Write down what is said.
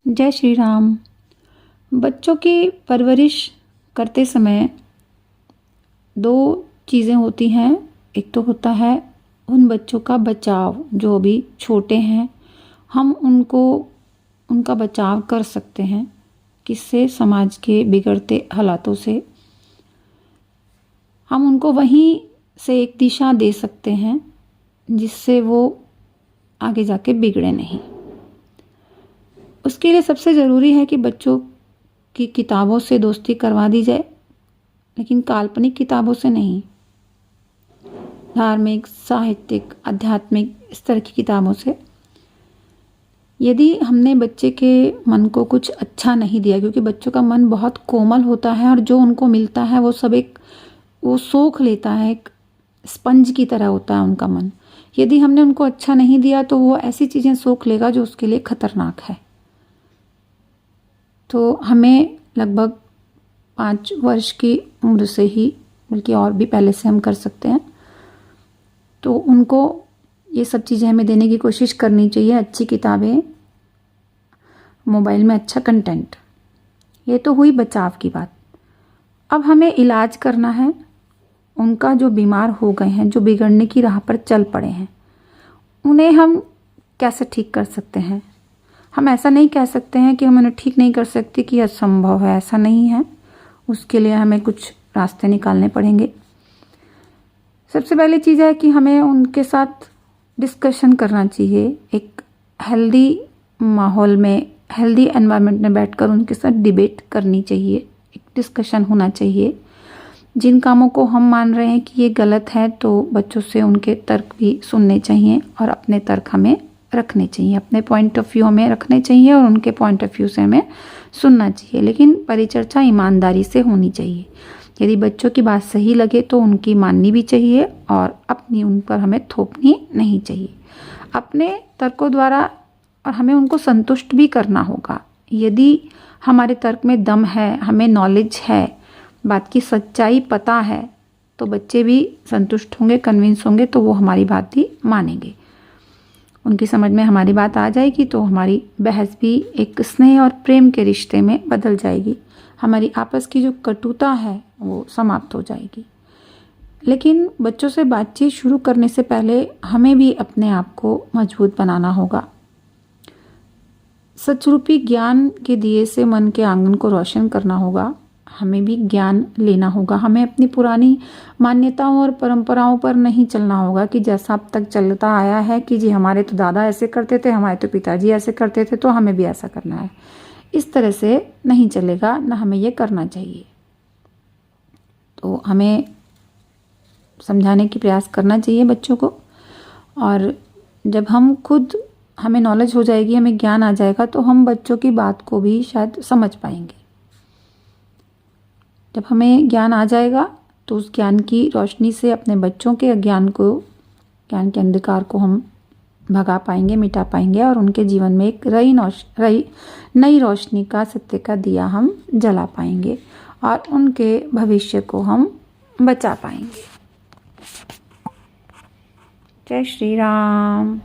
जय श्री राम। बच्चों की परवरिश करते समय दो चीज़ें होती हैं। एक तो होता है उन बच्चों का बचाव जो अभी छोटे हैं, हम उनका बचाव कर सकते हैं किससे, समाज के बिगड़ते हालातों से। हम उनको वहीं से एक दिशा दे सकते हैं जिससे वो आगे जाके बिगड़े नहीं। उसके लिए सबसे ज़रूरी है कि बच्चों की किताबों से दोस्ती करवा दी जाए, लेकिन काल्पनिक किताबों से नहीं। धार्मिक, साहित्यिक, आध्यात्मिक, इस तरह की किताबों से। यदि हमने बच्चे के मन को कुछ अच्छा नहीं दिया, क्योंकि बच्चों का मन बहुत कोमल होता है और जो उनको मिलता है वो सब वो सोख लेता है, एक स्पंज की तरह होता है उनका मन। यदि हमने उनको अच्छा नहीं दिया तो वो ऐसी चीज़ें सोख लेगा जो उसके लिए खतरनाक है। तो हमें लगभग 5 वर्ष की उम्र से ही, बल्कि और भी पहले से हम कर सकते हैं, तो उनको ये सब चीज़ें हमें देने की कोशिश करनी चाहिए। अच्छी किताबें, मोबाइल में अच्छा कंटेंट। ये तो हुई बचाव की बात। अब हमें इलाज करना है उनका, जो बीमार हो गए हैं, जो बिगड़ने की राह पर चल पड़े हैं, उन्हें हम कैसे ठीक कर सकते हैं। हम ऐसा नहीं कह सकते हैं कि हम उन्हें ठीक नहीं कर सकते, कि असंभव है, ऐसा नहीं है। उसके लिए हमें कुछ रास्ते निकालने पड़ेंगे। सबसे पहली चीज़ है कि हमें उनके साथ डिस्कशन करना चाहिए। एक हेल्दी माहौल में, हेल्दी एनवायरनमेंट में बैठकर उनके साथ डिबेट करनी चाहिए, एक डिस्कशन होना चाहिए। जिन कामों को हम मान रहे हैं कि ये गलत है, तो बच्चों से उनके तर्क भी सुनने चाहिए और अपने तर्क हमें रखने चाहिए, अपने पॉइंट ऑफ व्यू हमें रखने चाहिए और उनके पॉइंट ऑफ व्यू से हमें सुनना चाहिए। लेकिन परिचर्चा ईमानदारी से होनी चाहिए। यदि बच्चों की बात सही लगे तो उनकी माननी भी चाहिए और अपनी उन पर हमें थोपनी नहीं चाहिए। अपने तर्कों द्वारा, और हमें उनको संतुष्ट भी करना होगा। यदि हमारे तर्क में दम है, हमें नॉलेज है, बात की सच्चाई पता है, तो बच्चे भी संतुष्ट होंगे, कन्विंस होंगे, तो वो हमारी बात भी मानेंगे। उनकी समझ में हमारी बात आ जाएगी तो हमारी बहस भी एक स्नेह और प्रेम के रिश्ते में बदल जाएगी। हमारी आपस की जो कटुता है वो समाप्त हो जाएगी। लेकिन बच्चों से बातचीत शुरू करने से पहले हमें भी अपने आप को मजबूत बनाना होगा। सचरूपी ज्ञान के दिए से मन के आंगन को रोशन करना होगा। हमें भी ज्ञान लेना होगा। हमें अपनी पुरानी मान्यताओं और परंपराओं पर नहीं चलना होगा कि जैसा अब तक चलता आया है कि जी हमारे तो दादा ऐसे करते थे, हमारे तो पिताजी ऐसे करते थे, तो हमें भी ऐसा करना है। इस तरह से नहीं चलेगा, ना हमें ये करना चाहिए। तो हमें समझाने की प्रयास करना चाहिए बच्चों को। और जब हमें नॉलेज हो जाएगी, हमें ज्ञान आ जाएगा, तो हम बच्चों की बात को भी शायद समझ पाएंगे। जब हमें ज्ञान आ जाएगा तो उस ज्ञान की रोशनी से अपने बच्चों के ज्ञान के अंधकार को हम भगा पाएंगे, मिटा पाएंगे और उनके जीवन में एक नई रोशनी का, सत्य का दिया हम जला पाएंगे और उनके भविष्य को हम बचा पाएंगे। जय श्री राम।